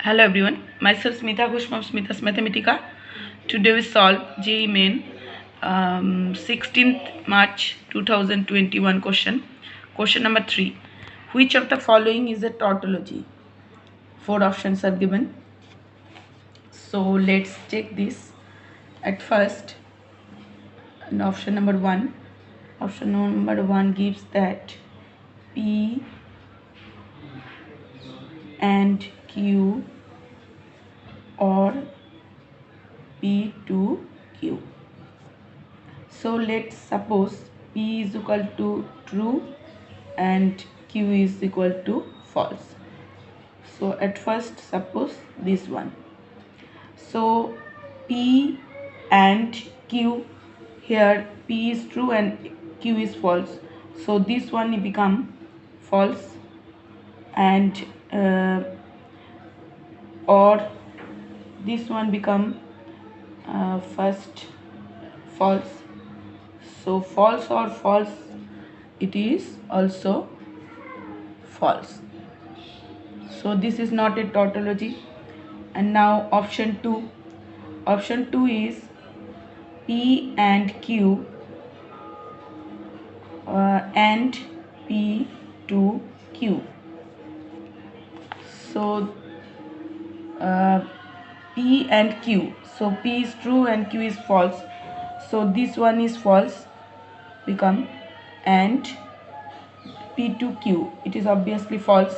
Hello everyone, myself Smita Ghosh from Smita's Mathematica. Today we solve JEE Main 16th March 2021 question. Question number 3. Which of the following is a tautology? 4 options are given. So let's check this. At first, option number 1. Option number 1 gives that P and Q or P to Q. So let's suppose P is equal to true and Q is equal to false. So at first suppose this one. So P and Q, here P is true and Q is false. So this one become false, and or this one become first false. So false or false, it is also false. So this is not a tautology. And now option 2. Option 2 is P and Q and P to Q. So P and Q. So P is true and Q is false. So this one is false, become, and P to Q, it is obviously false.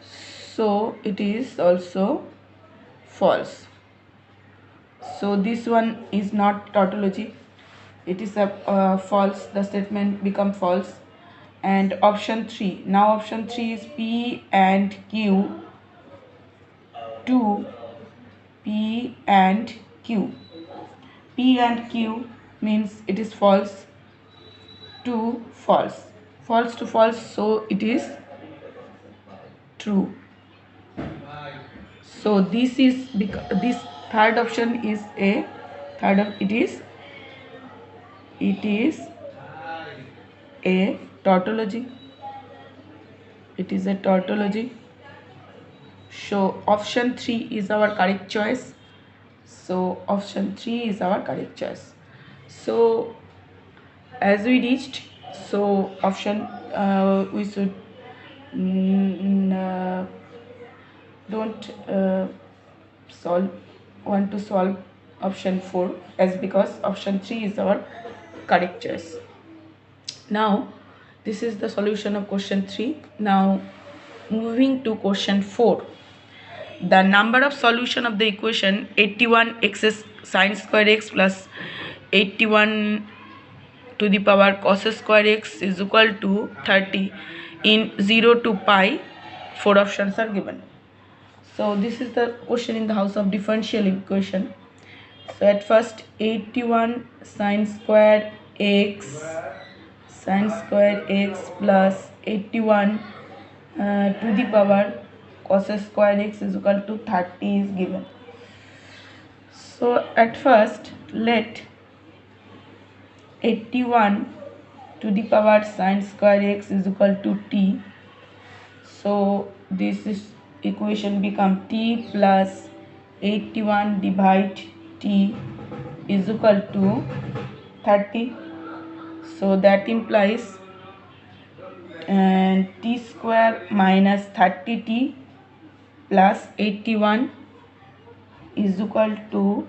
So it is also false. So this one is not tautology. It is a false. The statement become false. And option 3. Now option 3 is P and Q to P and Q. P and Q means it is false to false. False to false, so it is true. So this is this third option is a third of it is a tautology. It is a tautology. So option 3 is our correct choice. So option 3 is our correct choice. So as we reached, so option we should don't want to solve option 4 as because option 3 is our correct choice. Now this is the solution of question 3. Now moving to question 4. The number of solution of the equation 81x sine square x plus 81 to the power cos square x is equal to 30 in 0 to pi. 4 options are given. So this is the question in the house of differential equation. So at first 81 sine square x plus 81 to the power cos square x is equal to 30 is given. So at first let 81 to the power sine square x is equal to t. So this is equation become t plus 81 divide t is equal to 30. So that implies t square minus 30t plus 81 is equal to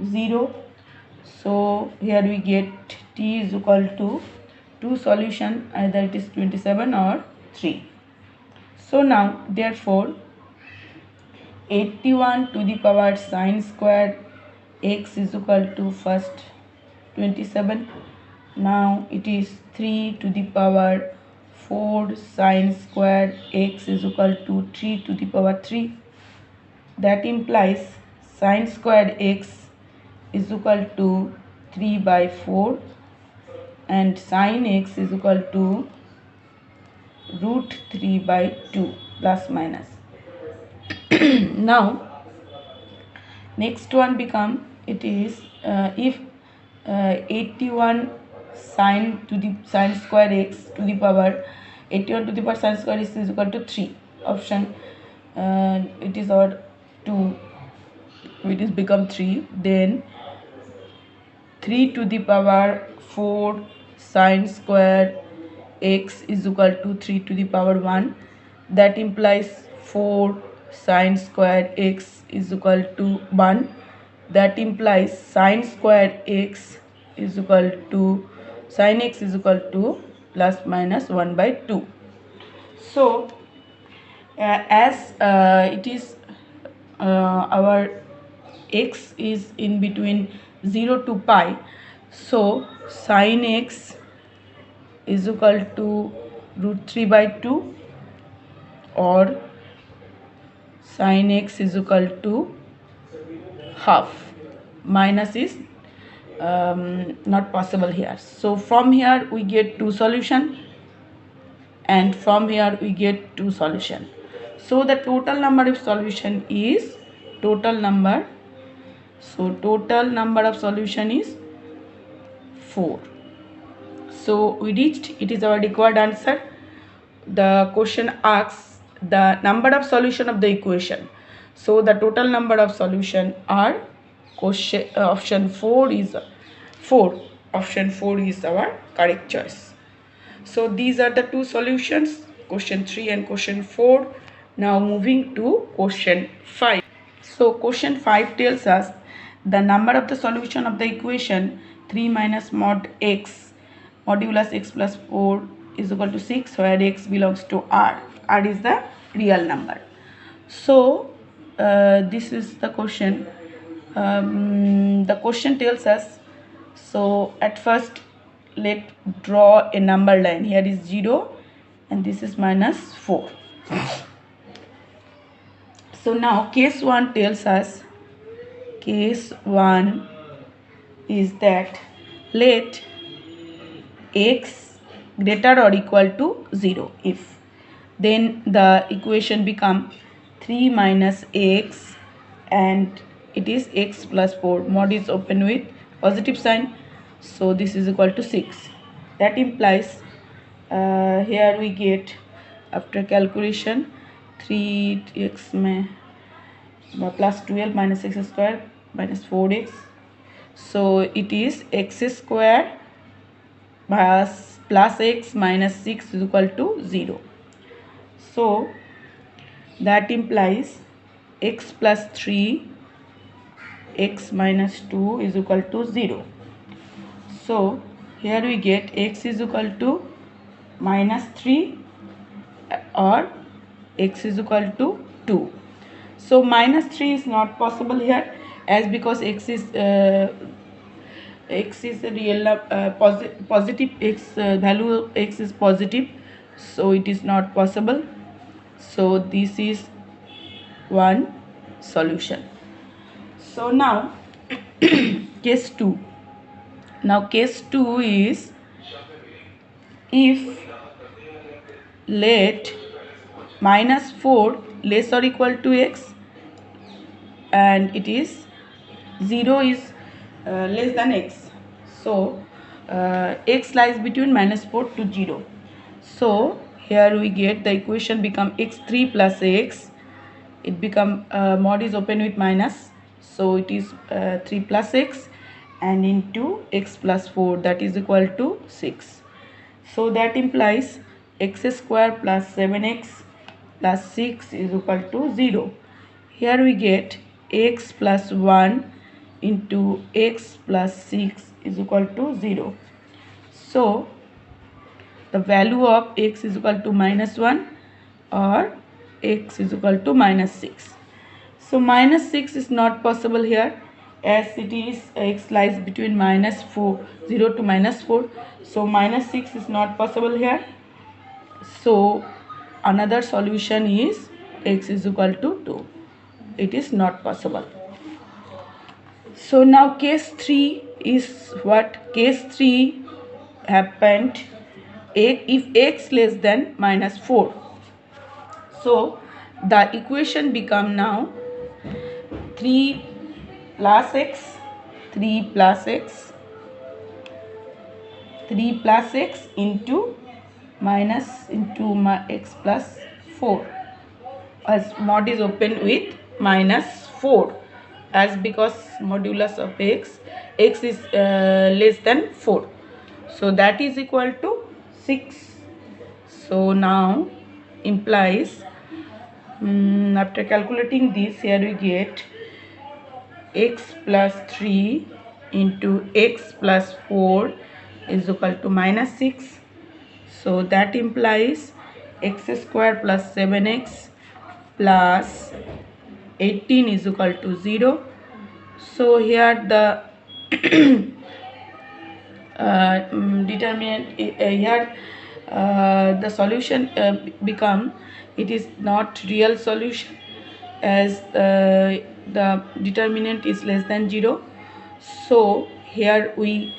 0. So here we get t is equal to 2 solution, either it is 27 or 3. So now therefore 81 to the power sine square x is equal to first 27. Now it is 3 to the power 4 sine square x is equal to 3 to the power 3. That implies sine square x is equal to 3 by 4 and sine x is equal to root 3 by 2 plus minus. Now next one become it is if 81 sine square x to the power 81 to the power sine square x is equal to 3. Option it is our 2, it is become 3. Then 3 to the power 4 sine square x is equal to 3 to the power 1. That implies 4 sine square x is equal to 1. That implies sine square x is equal to sine x is equal to plus minus 1 by 2. So as it is our x is in between 0 to pi, so sine x is equal to root 3 by 2, or sine x is equal to half. Minus is not possible here. So from here we get 2 solution, and from here we get 2 solution. So the total number of solution is total number of solution is 4. So we reached, it is our required answer. The question asks the number of solution of the equation. So the total number of solution are option 4 is 4. Option 4 is our correct choice. So these are the 2 solutions, question 3 and question 4. Now moving to question 5. So question 5 tells us the number of the solution of the equation 3 minus mod x modulus x plus 4 is equal to 6, where x belongs to R. R is the real number. So this is the question. The question tells us, so at first let draw a number line. Here is 0 and this is minus 4. So now case 1 tells us, case 1 is that let x greater or equal to 0. If then the equation become 3 minus x and it is x plus 4. Mod is open with positive sign, so this is equal to 6. That implies here we get, after calculation, 3x plus 12 minus x square minus 4x. So it is x square plus x minus 6 is equal to 0. So that implies x plus 3 x minus 2 is equal to 0. So here we get x is equal to minus 3 or x is equal to 2. So minus 3 is not possible here, as because x is a real positive x, value of x is positive, so it is not possible. So this is one solution. So now case 2. Now case 2 is, if let minus 4 less or equal to x and it is 0 is less than x. So x lies between minus 4 to 0. So here we get the equation become x3 plus x. It become mod is open with minus, so it is 3 plus x and into x plus 4, that is equal to 6. So that implies x square plus 7x plus 6 is equal to 0. Here we get x plus 1 into x plus 6 is equal to 0. So the value of x is equal to minus 1 or x is equal to minus 6. So minus 6 is not possible here, as it is x lies between minus 4, 0 to minus 4. So minus 6 is not possible here. So another solution is x is equal to 2. It is not possible. So now case 3 is what? Case 3 happened if x less than minus 4. So the equation become now 3 plus x, 3 plus x, 3 plus x into minus into x plus 4. as mod is open with -4, as because modulus of x is less than 4, so that is equal to 6. So now implies after calculating this, here we get x plus 3 into x plus 4 is equal to -6. So that implies x square plus 7x plus 18 is equal to 0. So here the determinant here the solution become, it is not real solution, as the determinant is less than 0. So here we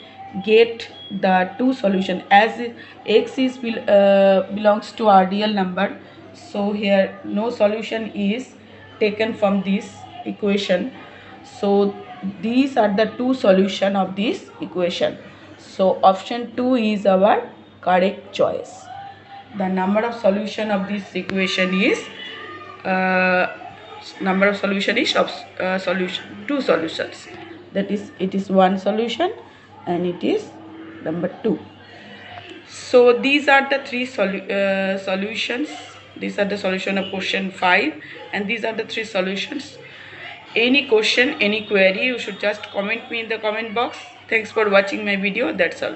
get the two solution, as x is belongs to our real number, so here no solution is taken from this equation. So these are the two solution of this equation. So option 2 is our correct choice. The number of solution of this equation is number of solution is of solution, two solutions, that is it is one solution and it is number 2. So these are the three solutions. These are the solution of question 5, and these are the three solutions. Any question, any query, you should just comment me in the comment box. Thanks for watching my video. That's all.